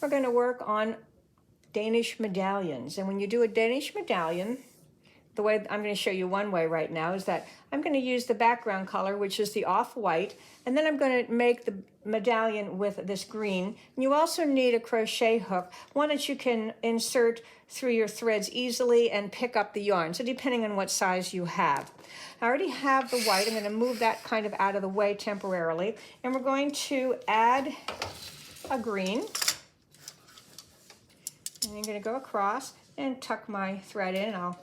we're going to work on Danish medallions. And when you do a Danish medallion, the way I'm going to show you one way right now is that I'm going to use the background color, which is the off-white, and then I'm going to make the medallion with this green. And you also need a crochet hook, one that you can insert through your threads easily and pick up the yarn, so depending on what size you have. I already have the white. I'm going to move that kind of out of the way temporarily, and we're going to add a green. And I'm going to go across and tuck my thread in. I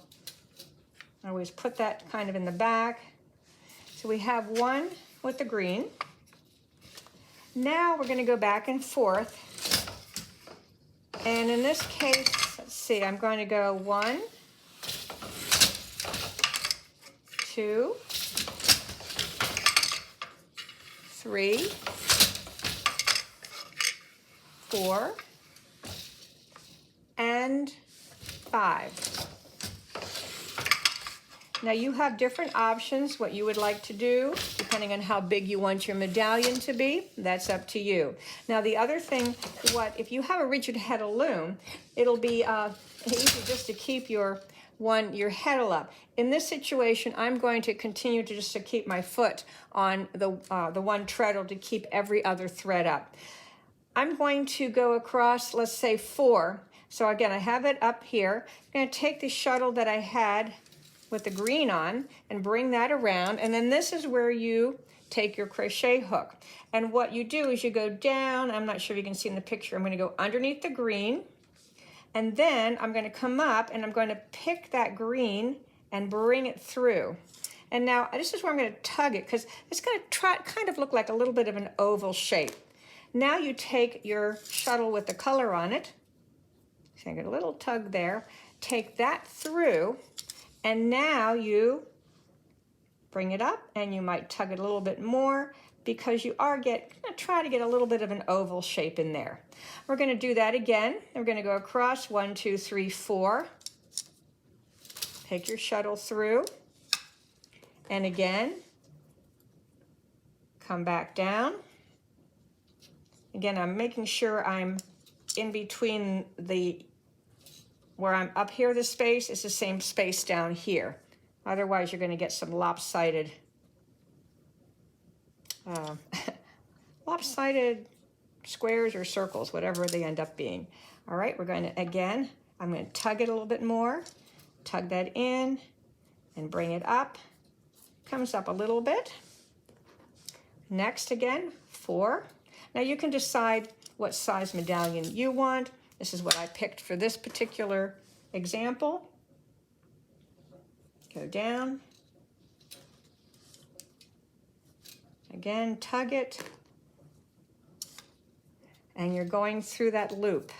always put that kind of in the back. So we have one with the green. Now we're going to go back and forth. And in this case, let's see, I'm going to go 1, 2, 3, 4, and 5. Now you have different options, what you would like to do, depending on how big you want your medallion to be. That's up to you. Now the other thing, if you have a rigid heddle loom, it'll be easy just to keep your heddle up. In this situation, I'm going to continue to just keep my foot on the one treadle to keep every other thread up. I'm going to go across, let's say 4. So again, I have it up here. I'm going to take the shuttle that I had with the green on and bring that around, and then this is where you take your crochet hook. And what you do is you go down, I'm not sure if you can see in the picture, I'm going to go underneath the green, and then I'm going to come up and I'm going to pick that green and bring it through. And now this is where I'm going to tug it, because it's going to kind of look like a little bit of an oval shape. Now you take your shuttle with the color on it, so I get a little tug there, take that through, and now you bring it up, and you might tug it a little bit more because you are going to try to get a little bit of an oval shape in there. We're going to do that again. We're going to go across 1, 2, 3, 4. Take your shuttle through, and again, come back down. Again, I'm making sure I'm in between where I'm up here, the space is the same space down here. Otherwise, you're going to get some lopsided squares or circles, whatever they end up being. All right, we're going to, again, I'm going to tug it a little bit more, tug that in, and bring it up. Comes up a little bit. Next, again, 4. Now you can decide what size medallion you want. This is what I picked for this particular example. Go down. Again, tug it. And you're going through that loop.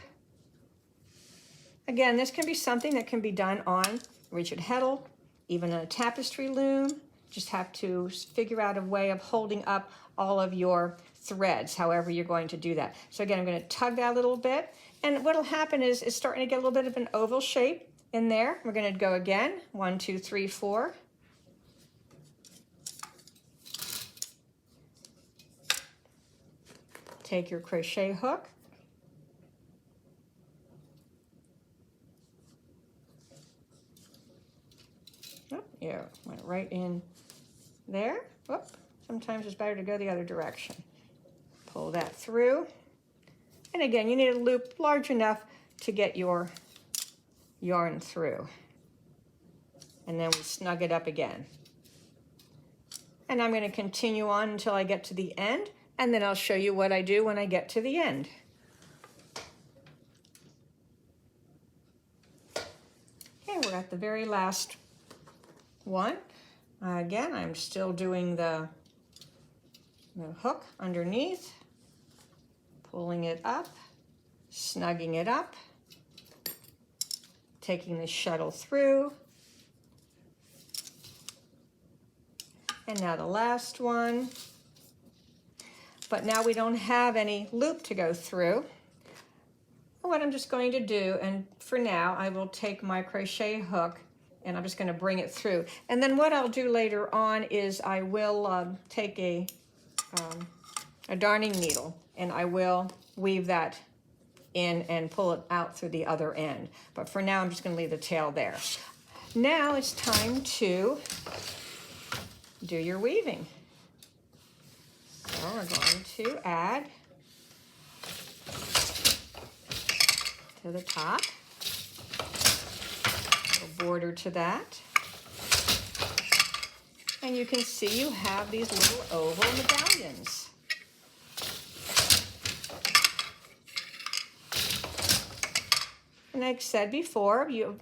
Again, this can be something that can be done on rigid heddle, even a tapestry loom. Just have to figure out a way of holding up all of your threads, however you're going to do that. So again, I'm going to tug that a little bit. And what will happen is it's starting to get a little bit of an oval shape in there. We're going to go again, 1, 2, 3, 4. Take your crochet hook. Oh, yeah, went right in there. Whoop. Sometimes it's better to go the other direction. Pull that through. And again, you need a loop large enough to get your yarn through. And then we snug it up again. And I'm going to continue on until I get to the end, and then I'll show you what I do when I get to the end. Okay, we're at the very last one. Again, I'm still doing the hook underneath, pulling it up, snugging it up, taking the shuttle through, and now the last one. But now we don't have any loop to go through. What I'm just going to do, and for now, I will take my crochet hook and I'm just going to bring it through. And then what I'll do later on is I will take a darning needle and I will weave that in and pull it out through the other end. But for now, I'm just going to leave the tail there. Now it's time to do your weaving. So we're going to add to the top, a border to that. And you can see you have these little oval medallions. And like I said before, you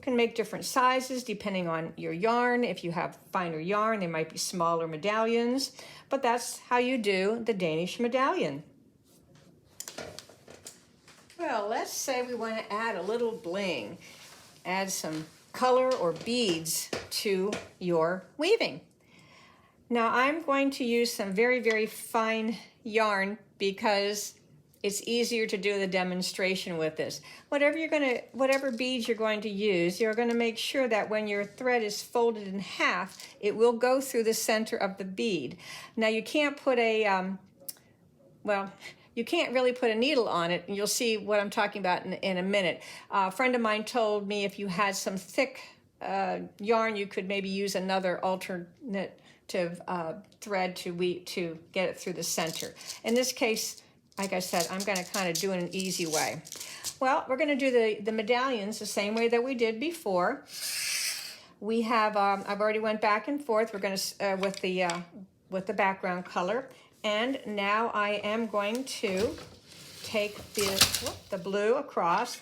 can make different sizes depending on your yarn. If you have finer yarn, they might be smaller medallions, but that's how you do the Danish medallion. Well, let's say we want to add a little bling, add some color or beads to your weaving. Now I'm going to use some very, very fine yarn because it's easier to do the demonstration with this. Whatever beads you're going to use, you're going to make sure that when your thread is folded in half, it will go through the center of the bead. Now you can't put you can't really put a needle on it, and you'll see what I'm talking about in a minute. A friend of mine told me if you had some thick yarn, you could maybe use another alternative thread to get it through the center. In this case, like I said, I'm going to kind of do it an easy way. Well, we're going to do the medallions the same way that we did before. We have, I've already went back and forth. We're going to, with the background color. And now I am going to take the blue across.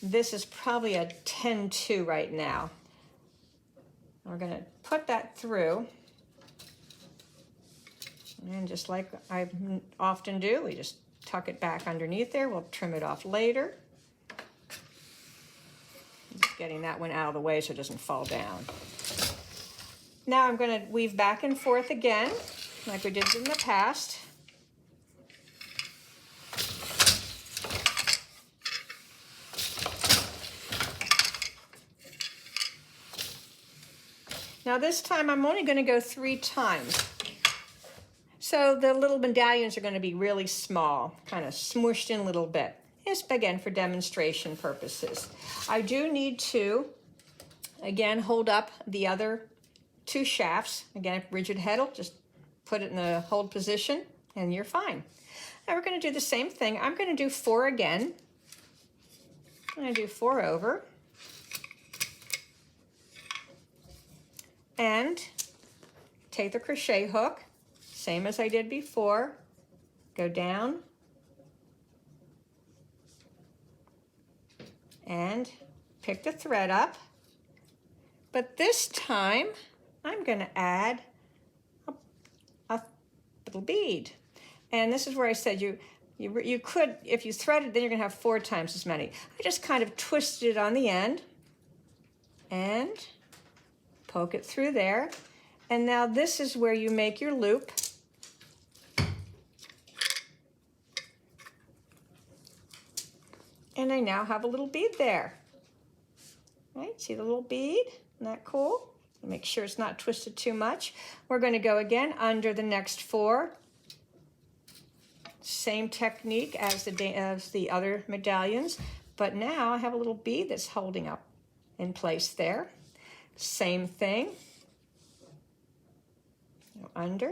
This is probably a 10-2 right now. We're going to put that through. And just like I often do, we just tuck it back underneath there. We'll trim it off later. Just getting that one out of the way so it doesn't fall down. Now I'm going to weave back and forth again, like we did in the past. Now this time I'm only going to go 3 times. So the little medallions are going to be really small, kind of smooshed in a little bit. It's, again, for demonstration purposes. I do need to, again, hold up the other 2 shafts. Again, rigid heddle, just put it in the hold position and you're fine. Now we're going to do the same thing. I'm going to do 4 again. I'm going to do 4 over. And take the crochet hook, same as I did before, go down and pick the thread up. But this time, I'm going to add a little bead. And this is where I said you could, if you thread it, then you're going to have 4 times as many. I just kind of twisted it on the end and poke it through there. And now this is where you make your loop. And I now have a little bead there. Right, see the little bead? Isn't that cool? Make sure it's not twisted too much. We're going to go again under the next 4. Same technique as the other medallions, but now I have a little bead that's holding up in place there. Same thing. Go under.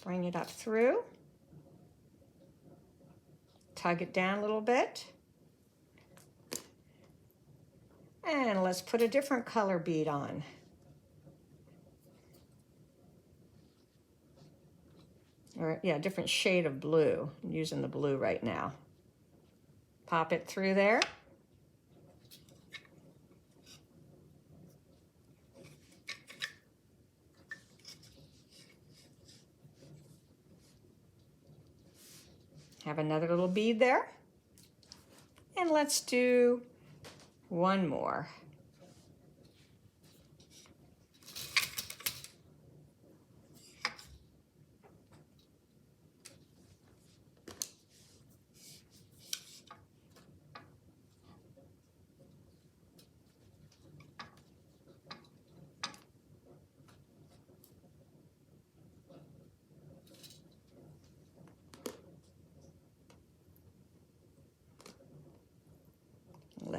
Bring it up through. Tug it down a little bit. And let's put a different color bead on. Or, yeah, different shade of blue. I'm using the blue right now. Pop it through there. Have another little bead there. And let's do 1 more.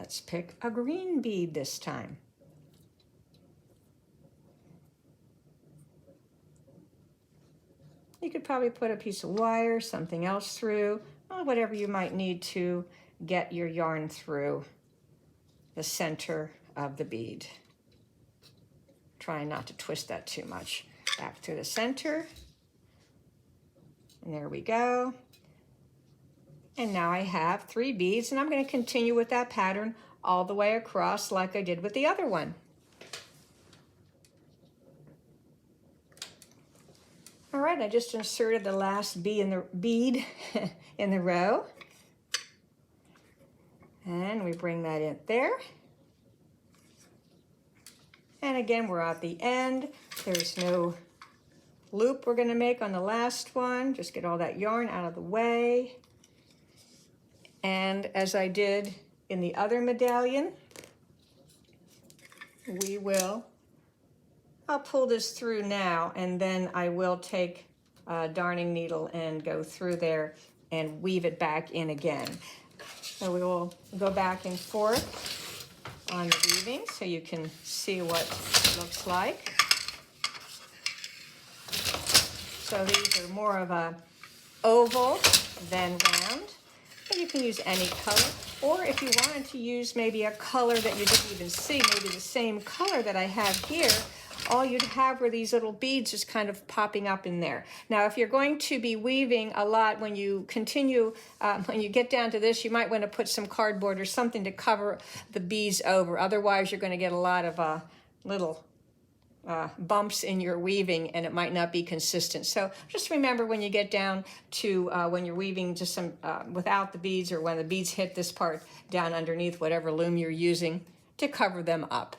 Let's pick a green bead this time. You could probably put a piece of wire, something else through, whatever you might need to get your yarn through the center of the bead. Trying not to twist that too much. Back through the center. And there we go. And now I have 3 beads, and I'm going to continue with that pattern all the way across like I did with the other one. All right, I just inserted the last bead in the row. And we bring that in there. And again, we're at the end. There's no loop we're going to make on the last one. Just get all that yarn out of the way. And as I did in the other medallion, I'll pull this through now, and then I will take a darning needle and go through there and weave it back in again. So we will go back and forth on the weaving so you can see what it looks like. So these are more of a oval than round. And you can use any color, or if you wanted to use maybe a color that you didn't even see, maybe the same color that I have here, all you'd have were these little beads just kind of popping up in there. Now, if you're going to be weaving a lot, when you continue, when you get down to this, you might want to put some cardboard or something to cover the beads over. Otherwise, you're going to get a lot of little bumps in your weaving, and it might not be consistent. So just remember when you get down to when you're weaving just some without the beads, or when the beads hit this part down underneath whatever loom you're using, to cover them up.